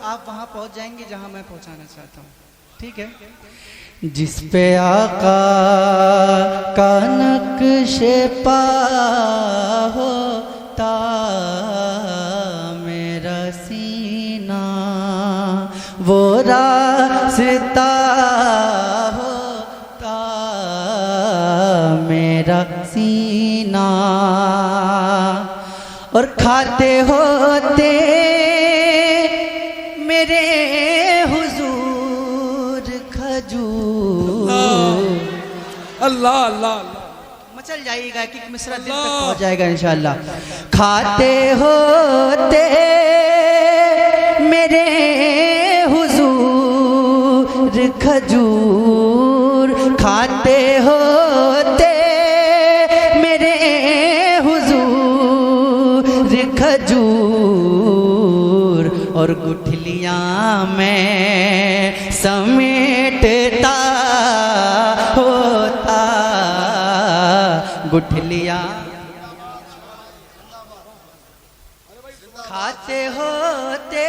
आप वहां पहुंच जाएंगे जहां मैं पहुंचाना चाहता हूं, ठीक है। जिस पे आका का नक्शे पा होता मेरा सीना, वो रास्ता होता मेरा सीना, और खाते होते मेरे हुजूर खजूर। अल्लाह अल्लाह मचल जाइएगा कि मिश्रा दिल तक पहुंच जाएगा इंशाअल्लाह। खाते होते मेरे हुजूर खजूर, खाते होते मेरे हुजूर खजूर, और गुठलियां में समेटता होता गुठलियां। खाते होते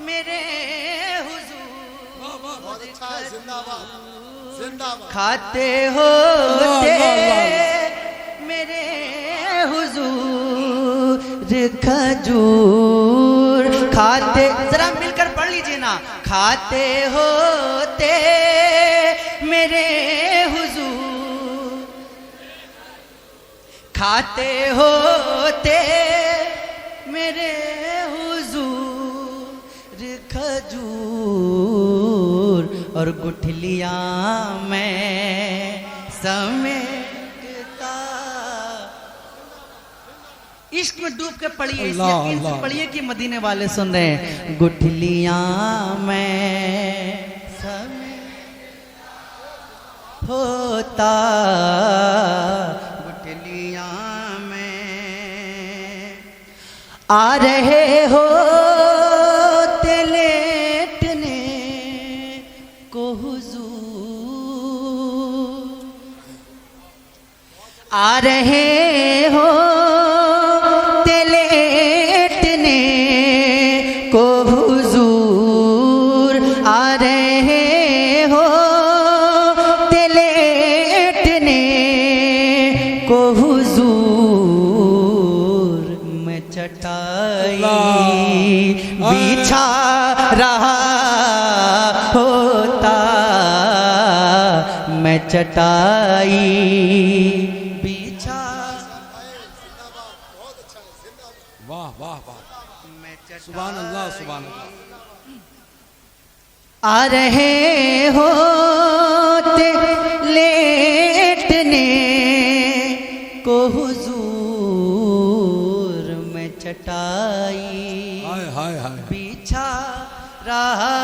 मेरे हुजूर खाते होते मेरे हुजूर खजूर, खाते, जरा मिलकर पढ़ लीजिए ना। खाते होते मेरे हुजूर, खाते होते मेरे हुजूर खजूर, और गुठलियां में समेटता। इश्क में डूब के पढ़िए, इस यकीन से पढ़िए कि मदीने वाले सुन रहे हैं। गुठलियां में समेट होता गुठलियां में, आ रहे हो लेटने को हुजूर, आ रहे हो लेटने को हुजूर, आ रहे हो लेटने को हुजूर, मैं चटाई बिछा रहा होता, मैं चटाई बिछा। वाह वाह वाह, सुभान अल्लाह सुभान अल्लाह। आ रहे हो लेटने को हुजूर, मैं चटाई हाय हाय हाय बिछा रहा।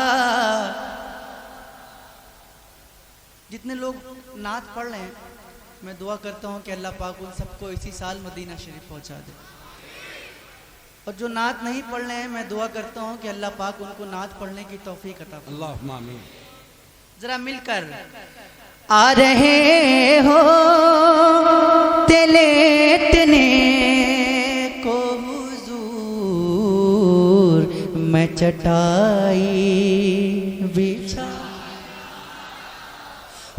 जितने लोग नात पढ़ रहे हैं, मैं दुआ करता हूं कि अल्लाह पाक उन सबको इसी साल मदीना शरीफ पहुंचा दे। और जो नात नहीं पढ़ रहे हैं, मैं दुआ करता हूं कि अल्लाह पाक उनको नात पढ़ने की तौफीक अता फरमाए। अल्लाहुम्मा आमीन। जरा मिलकर आ रहे हो लेटने को हुजूर, मैं चटाई बिछा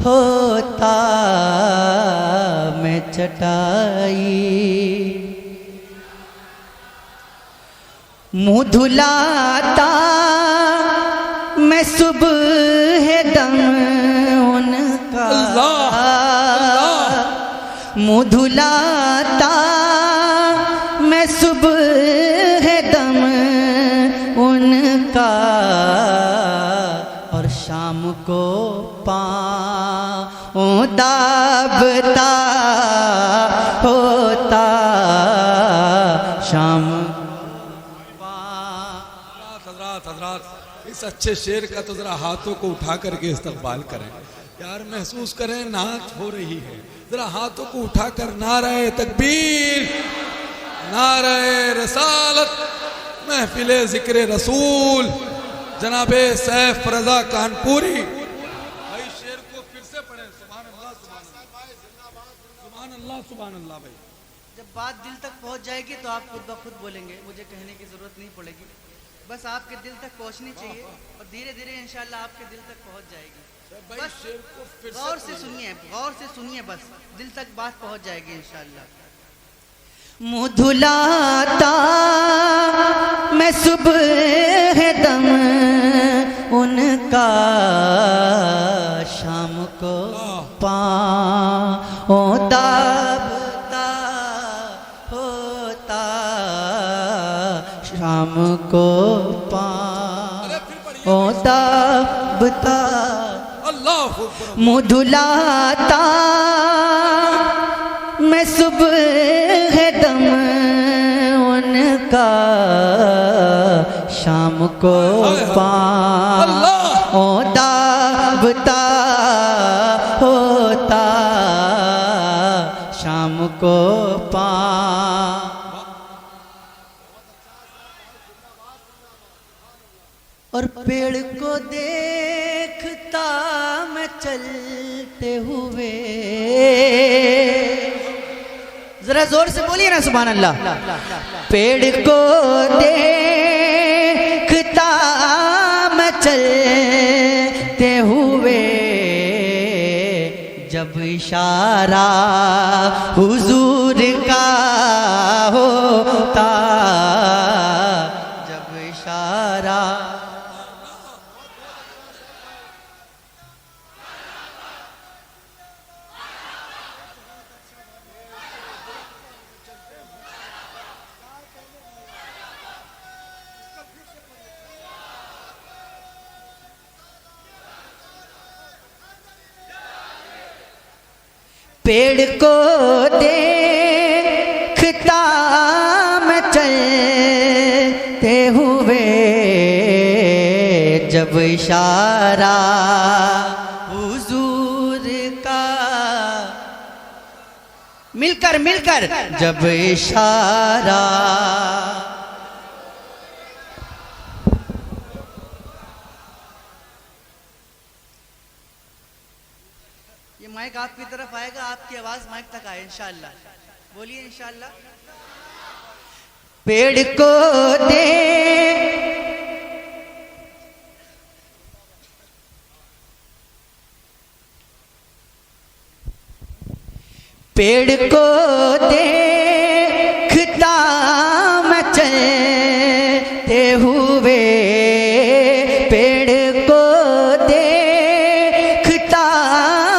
होता, मैं चटाई मुँह धुलाता मैं सुबह दम उनका, मुँह धुलाता मैं सुबह दम उनका, और शाम को पाँव दाबता होता, शाम इस अच्छे शेर का तो जरा हाथों को उठा करके इस्तकबाल करें यार, महसूस करें नात हो रही है। जरा हाथों को उठाकर नारे तकबीर, नारे रसालत, महफिले जिक्र रसूल, जनाबे सैफ रजा कानपुरी। भाई शेर को फिर से पढ़ें। सुभान अल्लाह सुभान अल्लाह सुभान अल्लाह। भाई जब बात दिल तक पहुंच जाएगी तो आप खुद ब खुद बोलेंगे, मुझे कहने की जरूरत नहीं पड़ेगी। बस आपके दिल तक पहुंचनी चाहिए और धीरे धीरे इंशाल्लाह आपके दिल तक पहुंच जाएगी। भाई बस शेर को फिर गौर से सुनिए, बस दिल तक बात पहुंच जाएगी इंशाल्लाह। मुँह धुलाता मैं सुबह दम उनका, शाम को पाँव दाबता होता, शाम को पाँव दाबता, अल्लाह मुँह धुलाता मैं सुबह दम उनका, शाम को पाँव दाबता होता, शाम को पाँव। और पेड़ को देखता मैं चलते हुए, जरा जोर से बोलिए ना सुभान अल्लाह। पेड़ को देखता मैं चलते हुए, जब इशारा हुजूर का होता, जब इशारा। पेड़ को देखता मैं चलते हुए, जब इशारा हुजूर का, मिलकर जब इशारा। ये माइक आपकी तरफ आएगा, आपकी आवाज माइक तक आए इंशाल्लाह। बोलिए इंशाल्लाह। पेड़ को देखता मैं चलते हुए, पेड़ को देखता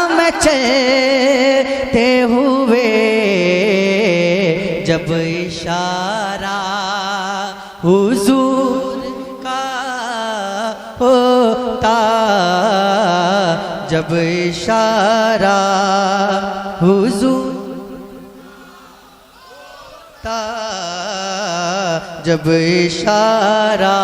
मैं चलते हुए, जब इशारा हुजूर का होता, जब इशारा हुजूर का, जब इशारा।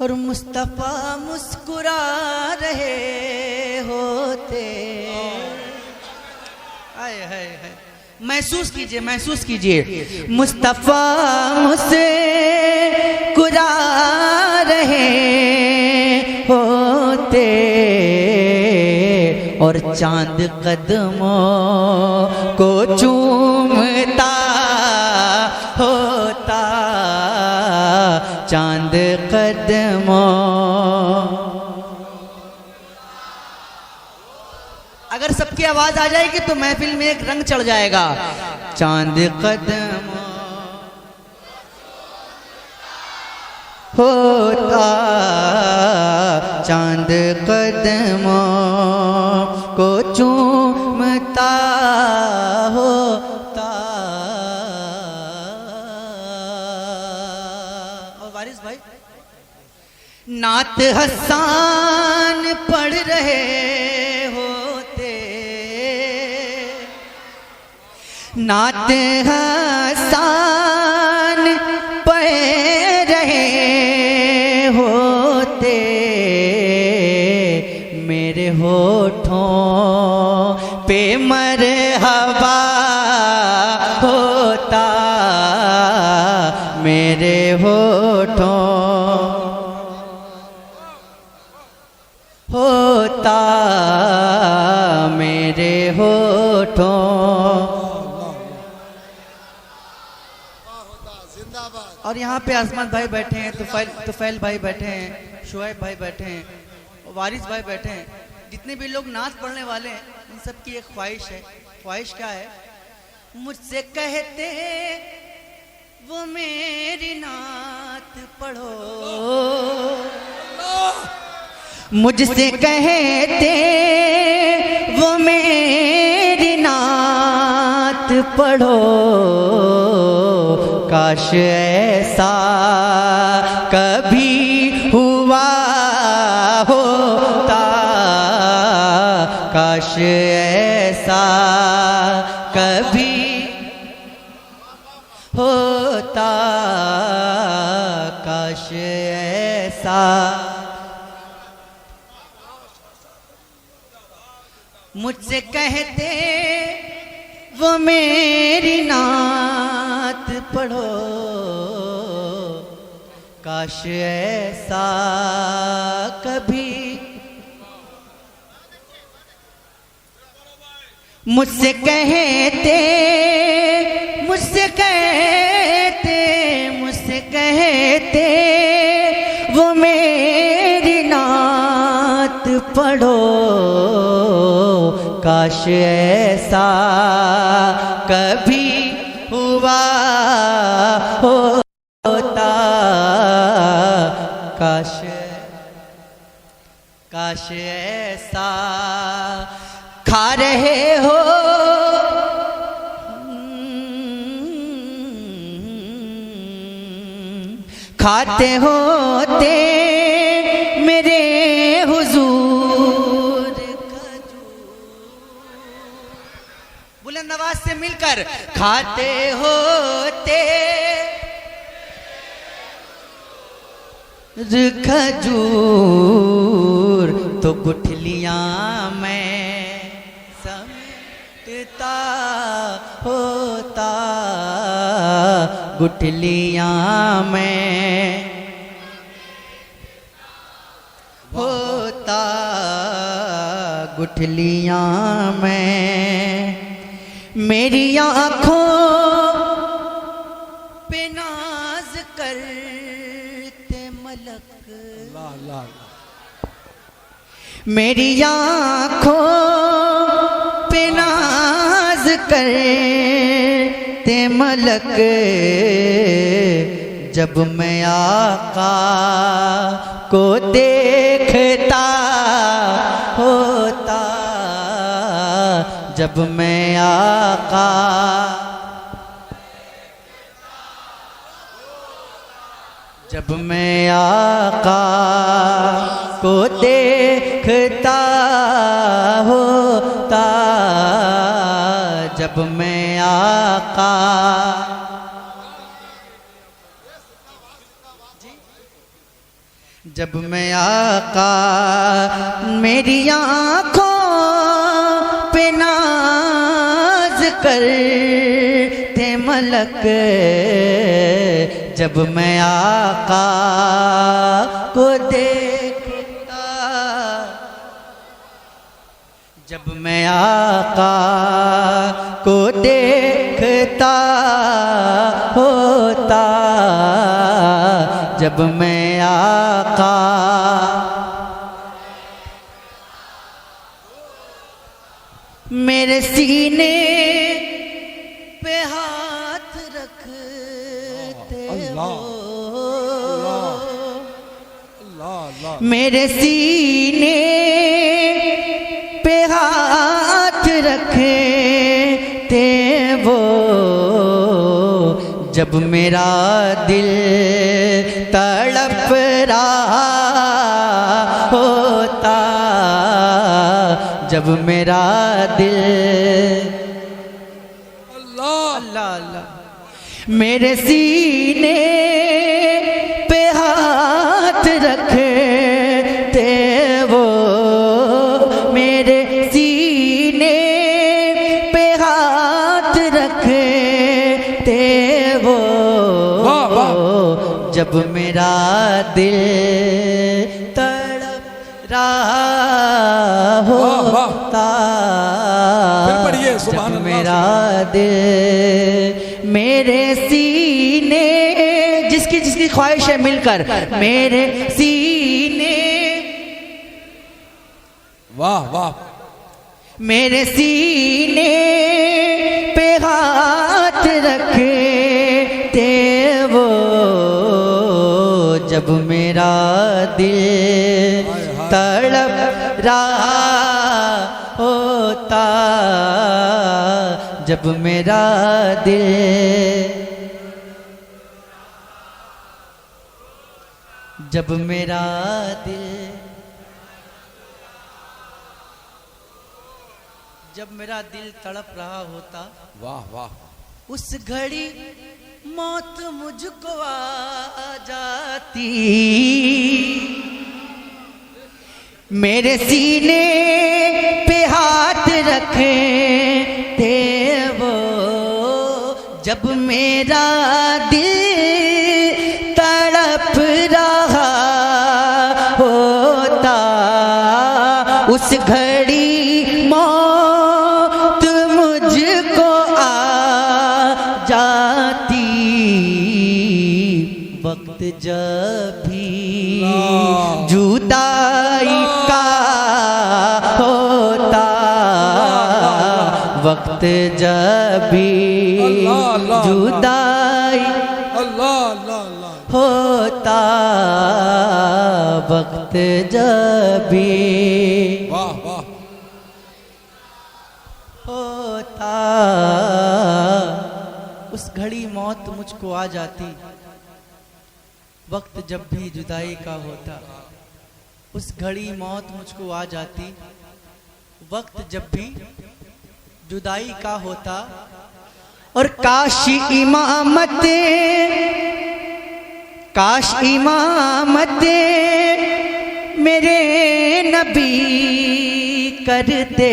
और मुस्तफा मुस्कुरा रहे होते, हाय हाय हाय, महसूस कीजिए मुस्तफा मुस्कुरा रहे होते, और चांद कदमों को चूमता होता, चांद कदमों। अगर सबकी आवाज आ जाएगी तो महफिल में एक रंग चढ़ जाएगा। चांद कदमों होता, चांद कदमों को चूमता होता। और वारिस भाई, नात हसान पढ़ रहे होते, नात हसान पढ़ रहे होते, मेरे होठों पे मरहबा होता, मेरे होठों होता, मेरे होठों और यहाँ पे आसमान भाई बैठे हैं, तुफैल भाई बैठे हैं, शुएब भाई बैठे हैं, वारिस भाई बैठे हैं। जितने भी लोग नात पढ़ने वाले हैं उन सब की एक ख्वाहिश है। ख्वाहिश क्या है? मुझसे कहते वो मेरी नात पढ़ो, मुझसे कहते वो मेरी नात पढ़ो, काश ऐसा कभी हुआ होता, काश ऐसा कभी होता, काश ऐसा। मुझसे कहते वो मेरी नात पढ़ो, काश ऐसा कभी। मुझसे कहते, मुझसे कहते, मुझसे कहते वो मेरी नात पढ़ो, काश ऐसा कभी हुआ होता, काश काश ऐसा। खा रहे हो खाते होते मेरे हुजूर बुलंद आवाज से मिलकर, खाते होते खजूर तो गुठलियां मैं समेटता होता, गुठलियां मैं होता, गुठलियां मैं। मेरी आँखों पे नाज करते मलक, मेरी आँखों पे नाज करते मलक, जब मैं आका को देखता होता, जब मैं आका जब मैं आका को देखता होता, जब मैं आका जब मैं आका मेरी आँखों पे नाज करते मलक, जब मैं आका को देखता, जब मैं आका को देखता होता, जब मैं आका मेरे सीने पे हाथ रखते हो, मेरे सीने पे हाथ रखते वो, जब मेरा दिल तड़प रहा होता, जब मेरा दिल अल्लाह अल्लाह मेरे सीने पे हाथ रखते वो, मेरे सीने पे हाथ रखते वो, जब मेरा दिल तड़प रहा होता, जब मेरा दिल मेरे सीने की ख्वाहिश है मिलकर मेरे सीने, वाह वाह, मेरे सीने पे हाथ रखते वो, जब मेरा दिल तड़प रहा होता, जब मेरा दिल, जब मेरा दिल, जब मेरा दिल तड़प रहा होता, वाह वाह, उस घड़ी मौत मुझको आ जाती, मेरे सीने पे हाथ रखे थे वो, जब मेरा दिल तड़प रहा होता, उस घड़ी मौत मुझको आ जाती, वक्त जब भी जुदाई का होता, वक्त जब भी जुदाई अल्लाह अल्लाह अल्लाह, होता, वक्त जब भी वाह वाह, होता, उस घड़ी मौत मुझको आ जाती, वक्त जब भी जुदाई का होता, उस घड़ी मौत मुझको आ जाती, वक्त जब भी जुदाई का होता, और काश इमामत, काश इमामत मेरे नबी करते,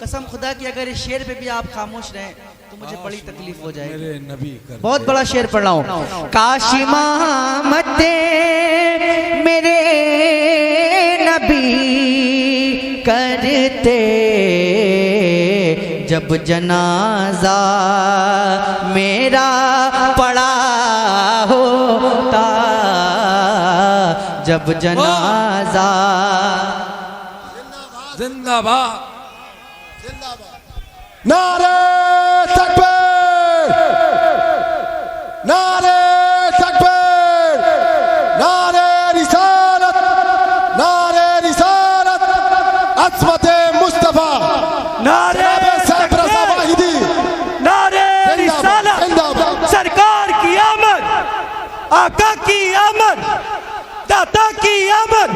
कसम खुदा की अगर इस शेर पे भी आप खामोश रहें तो मुझे बड़ी तकलीफ हो जाएगी। मेरे नबी कर, बहुत बड़ा शेर पढ़ रहा हूं, काश इमामत मेरे नबी करते, जब जनाजा मेरा पड़ा होता, जब जनाजा, जिंदाबाद, नारे तकबीर, नारे तकबीर, नारे रिसालत, नारे रिसालत, अज़मत मुस्तफा, नारे वाहिदी, नारे रिसालत, सरकार की आमद, आका की आमद, दाता की आमद,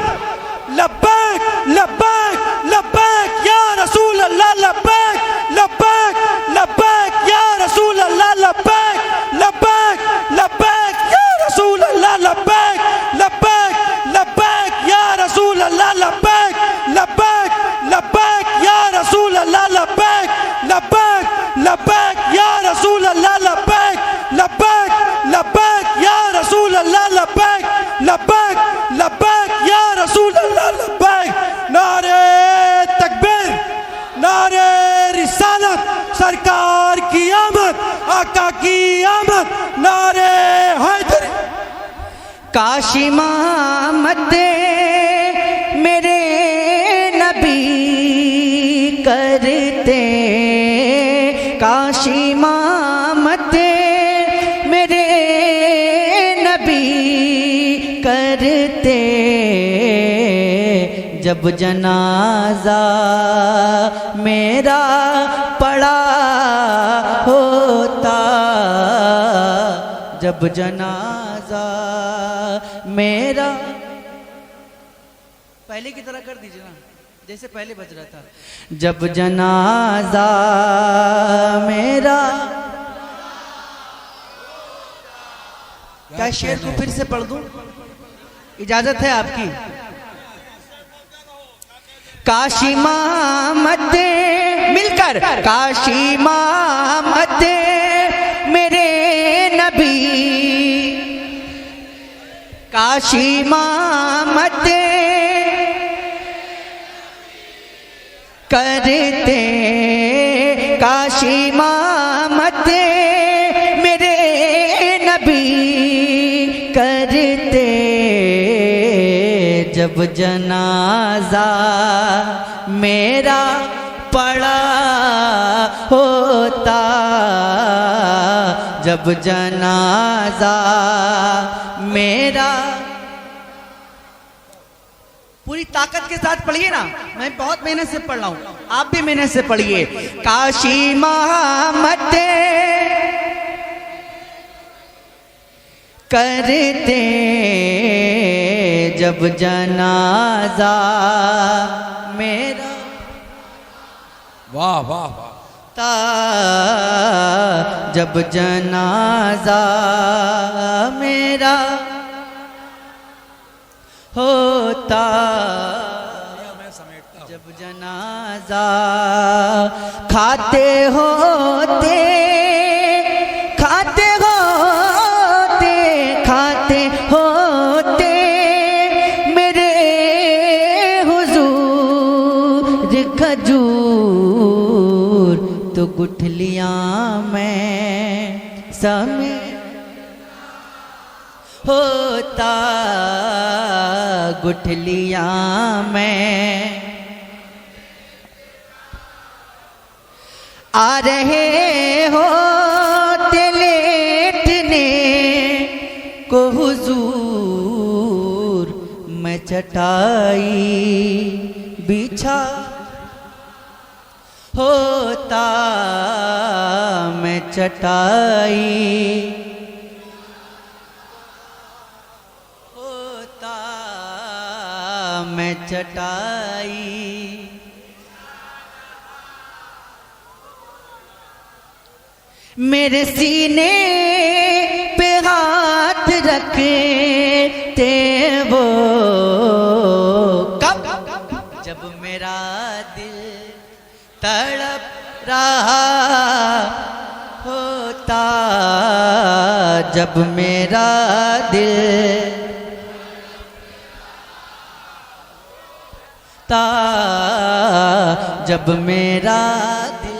लब्बैक लब्बैक लब्बैक या रसूल अल्लाह, लब्बैक लब्बैक लब्बैक या रसूल अल्लाह, लब्बैक लब्बैक लब्बैक या रसूल अल्लाह, लब्बैक लब्बैक लब्बैक या रसूल अल्लाह, लब्बैक लब्बैक लब्बैक या रसूल अल्लाह, लब्बैक लब्बैक लब्बैक या रसूल अल्लाह, लब्बैक लब्बैक लब्बैक या रसूल अल्लाह, लब्बैक लब्बैक लब्बैक या रसूल अल्लाह, लब्बैक, नारे तकबीर, नारे रिसालत, सरकार की आमद, आका की आमद, नारे हैदरी, काश इमामत मेरे नबी करते, काश इमामत मेरे नबी करते, जब जनाजा मेरा पड़ा होता, जब जनाजा मेरा, पहले की तरह कर दीजिए ना, जैसे पहले बज रहा था, जब जनाजा मेरा, क्या शेर को फिर से पढ़ दूं? इजाजत है आपकी? काशी मामत मिलकर, काशी मामत मेरे नबी, काशी मामत करते, काशी मामत मेरे जनाजा मेरा पड़ा होता, जब जनाजा मेरा। पूरी ताकत के साथ पढ़िए ना, मैं बहुत मेहनत से पढ़ रहा हूं, आप भी मेहनत से पढ़िए। काशी महामते करते जब जनाजा मेरा, वाह वाह वाह। ता जब जनाजा मेरा होता, जब जनाजा खाते होते खाते होते खाते होते मेरे हुजूर खजूर, तो गुठलियां में समय होता, गुठलियां में आ रहे हो लेटने को हुजूर, मैं चटाई बिछा होता, मैं चटाई होता, मैं चटाई। मेरे सीने पे हाथ रखते वो कब, जब मेरा दिल तड़प रहा होता, जब मेरा दिल ता, जब मेरा दिल।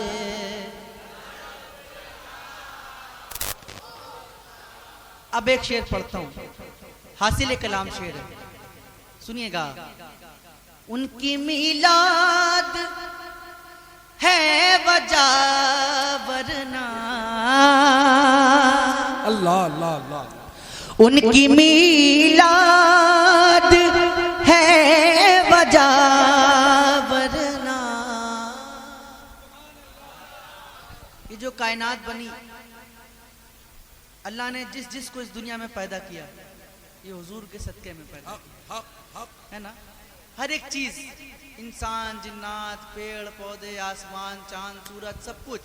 अब एक शेर पढ़ता हूं, हासिल कलाम शेर है, सुनिएगा। उनकी मिलाद है वजह वरना, अल्लाह अल्लाह अल्लाह। उनकी मिलाद है वजह वरना, ये जो कायनात बनी, अल्लाह ने जिस जिस को इस दुनिया में पैदा किया, ये हुजूर के सदके में पैदा किया, है ना। हर एक चीज, इंसान, जिन्नात, पेड़ पौधे, आसमान, चांद, सूरज, सब कुछ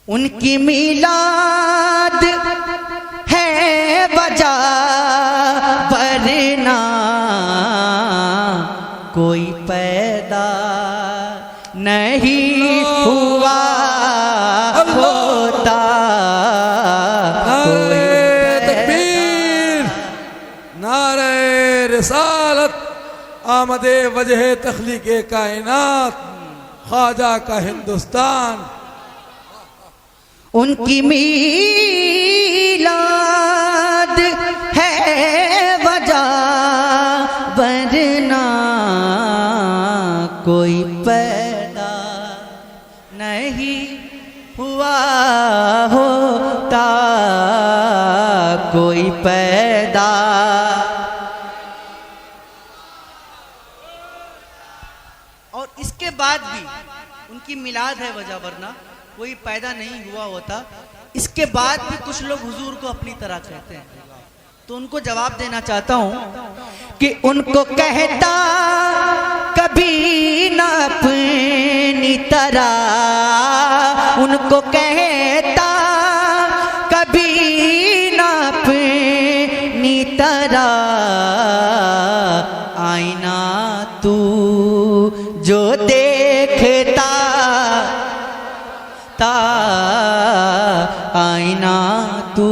उनकी मिलाद है वजह वरना, कोई पैदा नहीं हुआ होता, कोई तकबीर, नारे रिसालत, आमदे वजह तख्लीक कायनात, ख्वाजा का हिंदुस्तान। उनकी मीलाद है वजह वरना, कोई पैदा नहीं हुआ होता, कोई पैदा। और इसके बाद भी उनकी मिलाद है वजह वरना कोई पैदा नहीं हुआ होता, इसके बाद भी कुछ लोग हुजूर को अपनी तरह कहते हैं। तो उनको जवाब देना चाहता हूं कि उनको कहता कभी ना अपनी तरह, उनको कहता कभी ना अपनी तरह, आईना तू जो देखता ता, आईना तू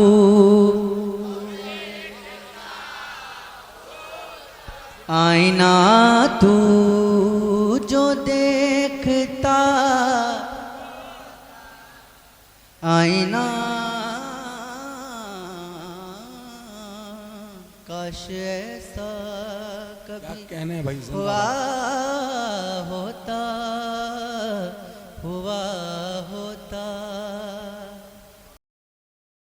आईना तू जो देखता, आईना काश ऐसा क्या भी कहने हैं भाई हुआ जिंदाबाद। होता